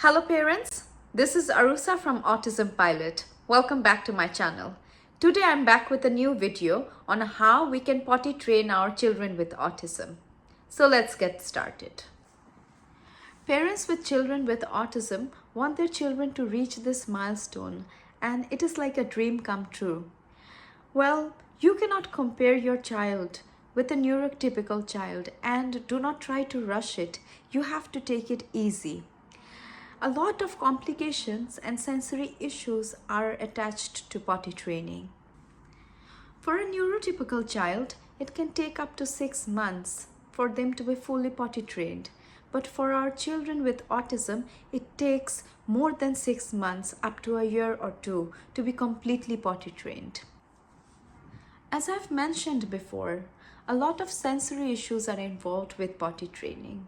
Hello parents, this is Arusa from Autism Pilot. Welcome back to my channel. Today I'm back with a new video on how we can potty train our children with autism. So let's get started. Parents with children with autism want their children to reach this milestone, and it is like a dream come true. Well, you cannot compare your child with a neurotypical child, and do not try to rush it. You have to take it easy. A lot of complications and sensory issues are attached to potty training. For a neurotypical child, it can take up to 6 months for them to be fully potty trained. But for our children with autism, it takes more than 6 months, up to a year or two, to be completely potty trained. As I've mentioned before, a lot of sensory issues are involved with potty training.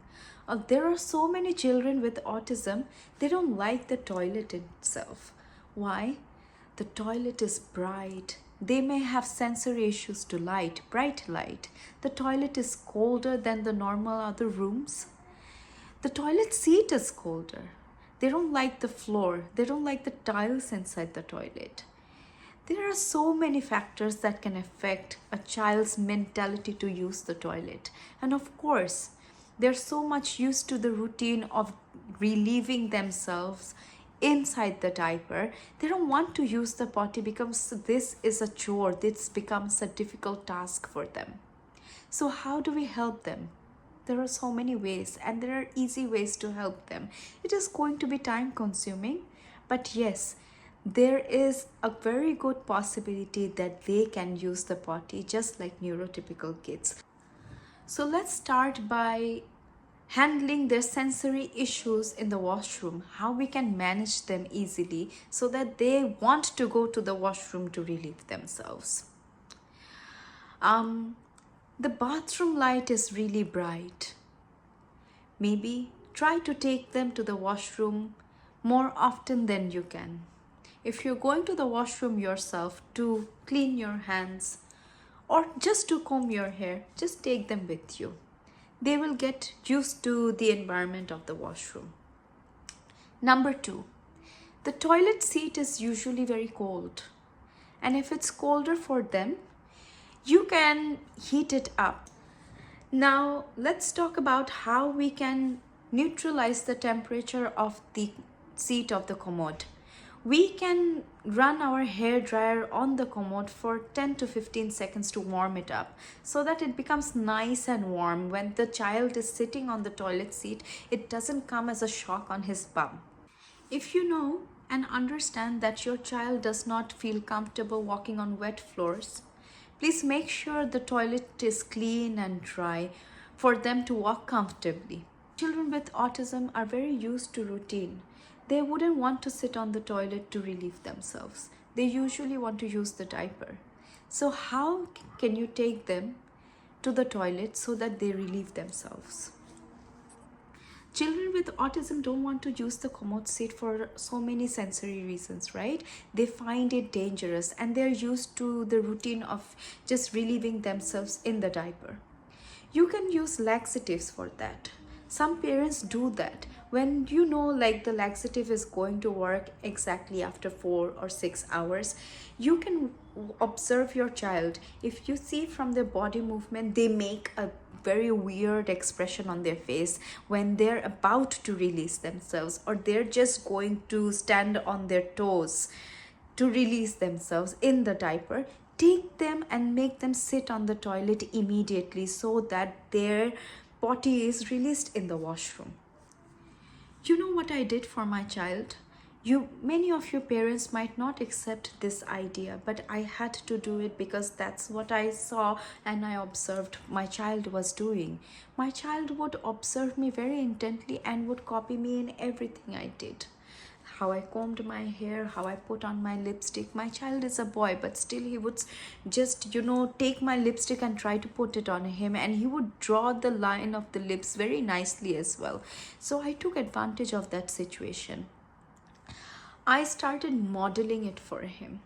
There are so many children with autism, they don't like the toilet itself. Why? The toilet is bright. They may have sensory issues to light, bright light. The toilet is colder than the normal other rooms. The toilet seat is colder. They don't like the floor. They don't like the tiles inside the toilet. There are so many factors that can affect a child's mentality to use the toilet. And of course, they're so much used to the routine of relieving themselves inside the diaper. They don't want to use the potty because this is a chore. This becomes a difficult task for them. So how do we help them? There are so many ways, and there are easy ways to help them. It is going to be time consuming, but yes, there is a very good possibility that they can use the potty just like neurotypical kids. So let's start by handling their sensory issues in the washroom, how we can manage them easily so that they want to go to the washroom to relieve themselves. The bathroom light is really bright. Maybe try to take them to the washroom more often than you can. If you're going to the washroom yourself to clean your hands or just to comb your hair, just take them with you. They will get used to the environment of the washroom. Number 2, the toilet seat is usually very cold. And if it's colder for them, you can heat it up. Now, let's talk about how we can neutralize the temperature of the seat of the commode. We can run our hair dryer on the commode for 10 to 15 seconds to warm it up so that it becomes nice and warm. When the child is sitting on the toilet seat, it doesn't come as a shock on his bum. If you know and understand that your child does not feel comfortable walking on wet floors, please make sure the toilet is clean and dry for them to walk comfortably. Children with autism are very used to routine. They wouldn't want to sit on the toilet to relieve themselves. They usually want to use the diaper. So how can you take them to the toilet so that they relieve themselves? Children with autism don't want to use the commode seat for so many sensory reasons, right? They find it dangerous and they're used to the routine of just relieving themselves in the diaper. You can use laxatives for that. Some parents do that. When you know like the laxative is going to work exactly after 4 or 6 hours, you can observe your child. If you see from their body movement, they make a very weird expression on their face when they're about to release themselves, or they're just going to stand on their toes to release themselves in the diaper. Take them and make them sit on the toilet immediately so that their potty is released in the washroom. You know what I did for my child? Many of your parents might not accept this idea, but I had to do it because that's what I saw and I observed my child was doing. My child would observe me very intently and would copy me in everything I did. How I combed my hair, how I put on my lipstick. My child is a boy, but still he would just, take my lipstick and try to put it on him, and he would draw the line of the lips very nicely as well. So I took advantage of that situation. I started modeling it for him.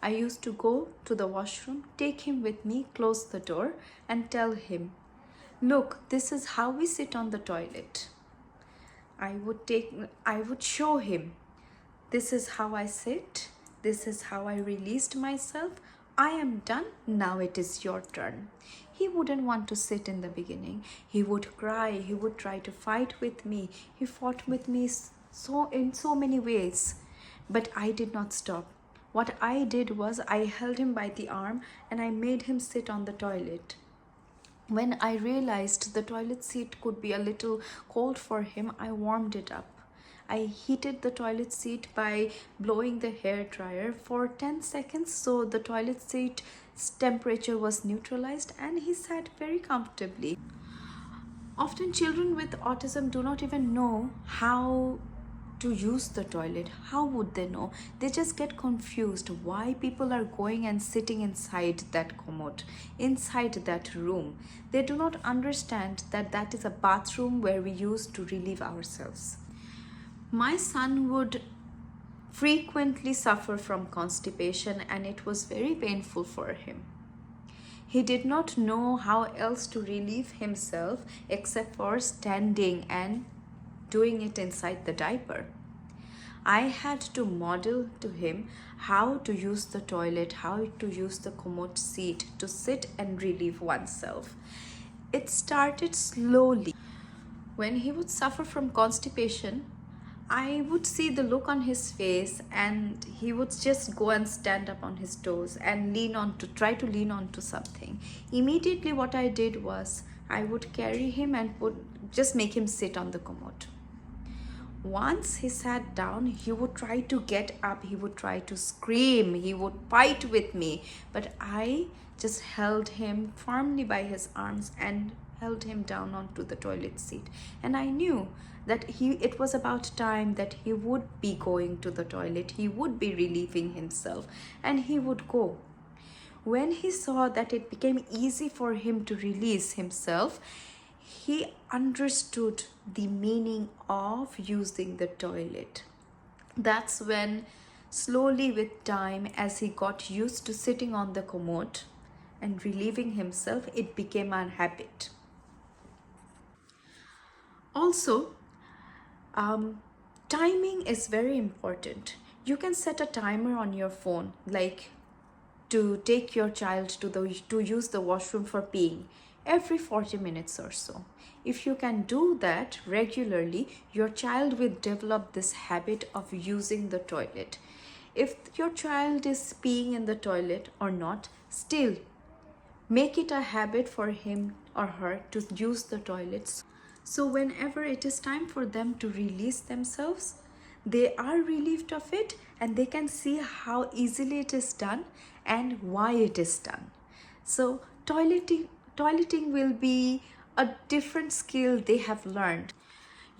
I used to go to the washroom, take him with me, close the door, and tell him, look, this is how we sit on the toilet. I would show him, this is how I sit, this is how I released myself, I am done, now it is your turn. He wouldn't want to sit in the beginning. He would cry, he would try to fight with me. He fought with me in so many ways. But I did not stop. What I did was I held him by the arm and I made him sit on the toilet. When I realized the toilet seat could be a little cold for him, I warmed it up. I heated the toilet seat by blowing the hair dryer for 10 seconds so the toilet seat's temperature was neutralized and he sat very comfortably. Often children with autism do not even know how to use the toilet. How would they know? They just get confused why people are going and sitting inside that commode, inside that room. They do not understand that that is a bathroom where we use to relieve ourselves. My son would frequently suffer from constipation and it was very painful for him. He did not know how else to relieve himself except for standing and doing it inside the diaper. I had to model to him how to use the toilet, how to use the commode seat to sit and relieve oneself. It started slowly. When he would suffer from constipation, I would see the look on his face and he would just go and stand up on his toes and try to lean on to something. Immediately what I did was I would carry him and would just make him sit on the commode. Once he sat down, he would try to get up, he would try to scream, he would fight with me, but I just held him firmly by his arms and held him down onto the toilet seat. And I knew that it was about time that he would be going to the toilet, he would be relieving himself, and he would go. When he saw that it became easy for him to release himself, he understood the meaning of using the toilet. That's when, slowly with time, as he got used to sitting on the commode and relieving himself, it became a habit. Also, timing is very important. You can set a timer on your phone, like to take your child to use the washroom for peeing every 40 minutes or so. If you can do that regularly, your child will develop this habit of using the toilet. If your child is peeing in the toilet or not, still make it a habit for him or her to use the toilets. So whenever it is time for them to release themselves, they are relieved of it and they can see how easily it is done and why it is done. So toileting will be a different skill they have learned.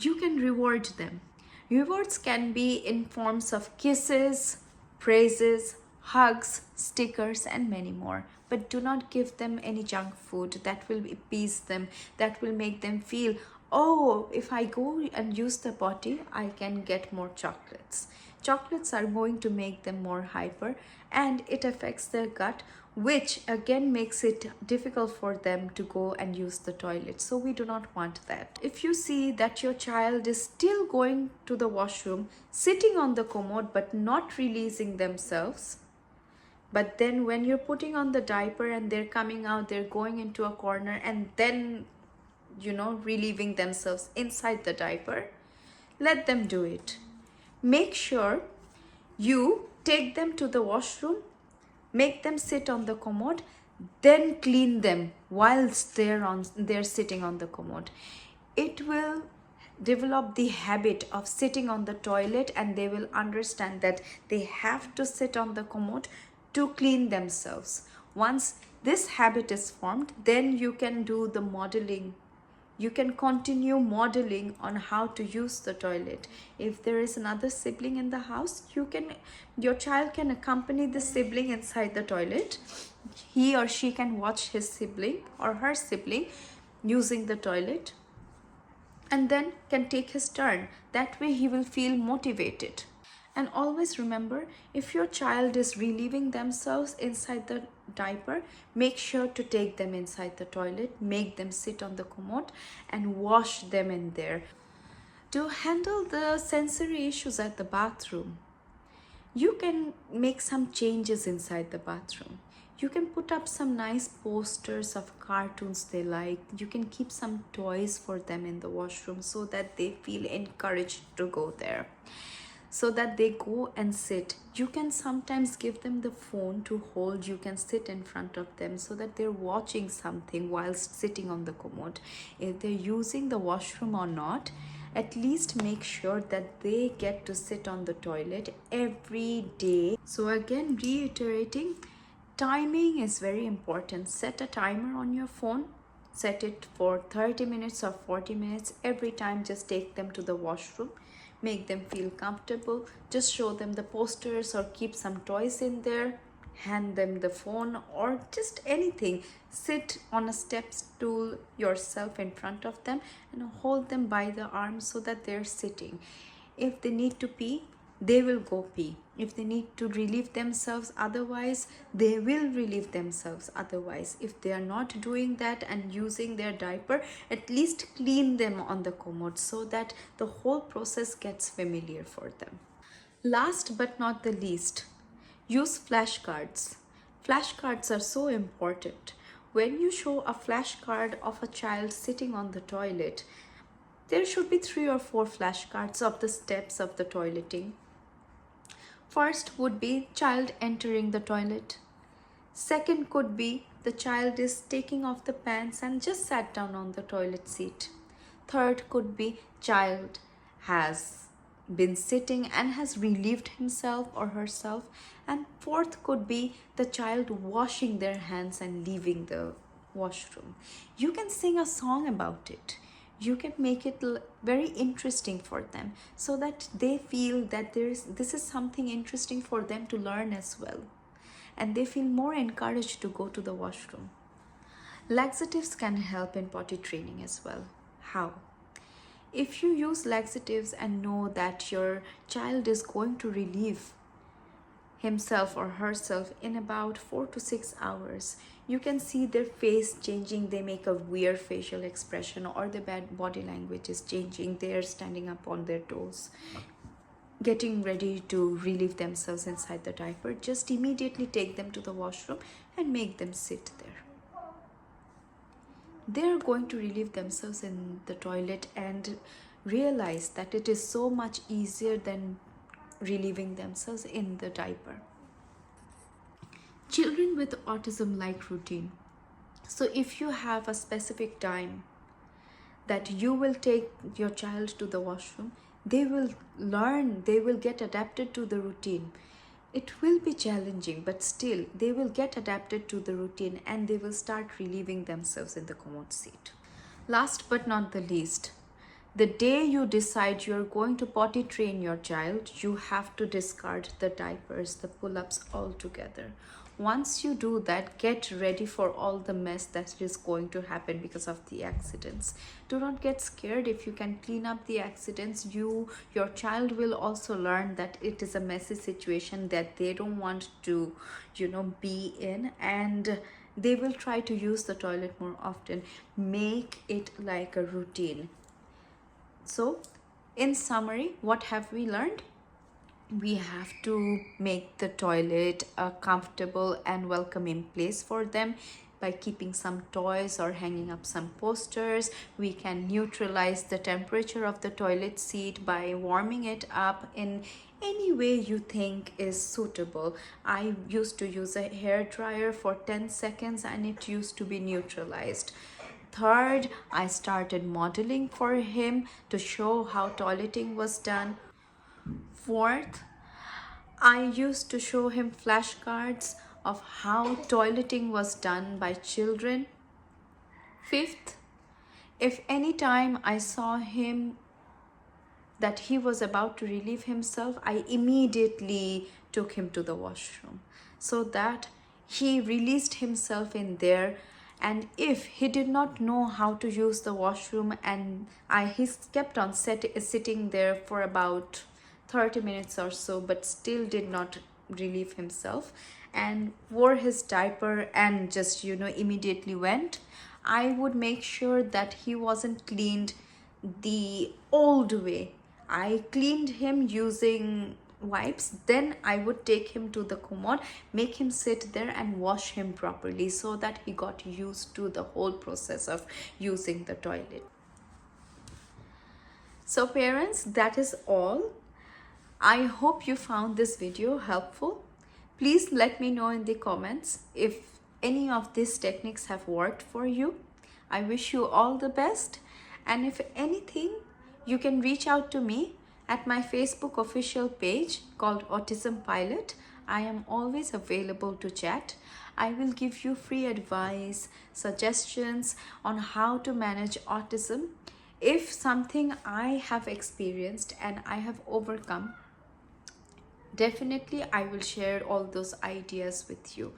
You can reward them. Rewards can be in forms of kisses, praises, hugs, stickers, and many more. But do not give them any junk food that will appease them, that will make them feel, oh, if I go and use the potty, I can get more chocolates. Chocolates are going to make them more hyper and it affects their gut, which again makes it difficult for them to go and use the toilet. So we do not want that. If you see that your child is still going to the washroom, sitting on the commode but not releasing themselves, but then when you're putting on the diaper and they're coming out, they're going into a corner and then, relieving themselves inside the diaper, let them do it. Make sure you take them to the washroom, make them sit on the commode, then clean them whilst they're sitting on the commode. It will develop the habit of sitting on the toilet and they will understand that they have to sit on the commode to clean themselves. Once this habit is formed, then you can do the modeling. You can continue modeling on how to use the toilet. If there is another sibling in the house, your child can accompany the sibling inside the toilet. He or she can watch his sibling or her sibling using the toilet and then can take his turn. That way he will feel motivated. And always remember, if your child is relieving themselves inside the diaper, make sure to take them inside the toilet, make them sit on the commode and wash them in there. To handle the sensory issues at the bathroom, you can make some changes inside the bathroom. You can put up some nice posters of cartoons they like. You can keep some toys for them in the washroom so that they feel encouraged to go there, so that they go and sit. You can sometimes give them the phone to hold. You can sit in front of them so that they're watching something whilst sitting on the commode. If they're using the washroom or not, at least make sure that they get to sit on the toilet every day. So again, reiterating, timing is very important. Set a timer on your phone. Set it for 30 minutes or 40 minutes. Every time, just take them to the washroom. Make them feel comfortable. Just show them the posters or keep some toys in there. Hand them the phone or just anything. Sit on a step stool yourself in front of them and hold them by the arm so that they're sitting. If they need to pee, they will go pee. If they need to relieve themselves otherwise, they will relieve themselves otherwise. If they are not doing that and using their diaper, at least clean them on the commode so that the whole process gets familiar for them. Last but not the least, use flashcards. Flashcards are so important. When you show a flashcard of a child sitting on the toilet, there should be 3 or 4 flashcards of the steps of the toileting. First would be child entering the toilet. Second could be the child is taking off the pants and just sat down on the toilet seat. Third could be child has been sitting and has relieved himself or herself. And fourth could be the child washing their hands and leaving the washroom. You can sing a song about it. You can make it very interesting for them so that they feel that this is something interesting for them to learn as well, and they feel more encouraged to go to the washroom. Laxatives can help in potty training as well. How? If you use laxatives and know that your child is going to relieve himself or herself in about 4 to 6 hours, you can see their face changing. They make a weird facial expression or the bad body language is changing. They are standing up on their toes, getting ready to relieve themselves inside the diaper. Just immediately take them to the washroom and make them sit there. They are going to relieve themselves in the toilet and realize that it is so much easier than relieving themselves in the diaper. Children with autism like routine. So if you have a specific time that you will take your child to the washroom, they will learn, they will get adapted to the routine. It will be challenging, but still they will get adapted to the routine and they will start relieving themselves in the commode seat. Last but not the least, the day you decide you're going to potty train your child, you have to discard the diapers, the pull-ups altogether. Once you do that, get ready for all the mess that is going to happen because of the accidents. Do not get scared. If you can clean up the accidents, your child will also learn that it is a messy situation that they don't want to, be in, and they will try to use the toilet more often. Make it like a routine. So, in summary, what have we learned? We have to make the toilet a comfortable and welcoming place for them by keeping some toys or hanging up some posters. We can neutralize the temperature of the toilet seat by warming it up in any way you think is suitable. I used to use a hair dryer for 10 seconds and it used to be neutralized. Third, I started modeling for him to show how toileting was done. Fourth, I used to show him flashcards of how toileting was done by children. Fifth, if any time I saw him that he was about to relieve himself, I immediately took him to the washroom so that he released himself in there. And if he did not know how to use the washroom and he kept on sitting there for about 30 minutes or so, but still did not relieve himself and wore his diaper and just, immediately went, I would make sure that he wasn't cleaned the old way. I cleaned him using wipes, then I would take him to the commode, make him sit there and wash him properly so that he got used to the whole process of using the toilet. So parents, that is all. I hope you found this video helpful. Please let me know in the comments if any of these techniques have worked for you. I wish you all the best, and if anything, you can reach out to me at my Facebook official page called Autism Pilot. I am always available to chat. I will give you free advice, suggestions on how to manage autism. If something I have experienced and I have overcome, definitely I will share all those ideas with you.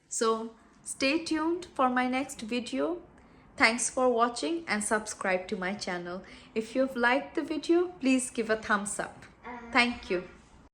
So stay tuned for my next video. Thanks for watching and subscribe to my channel. If you've liked the video, please give a thumbs up. Thank you.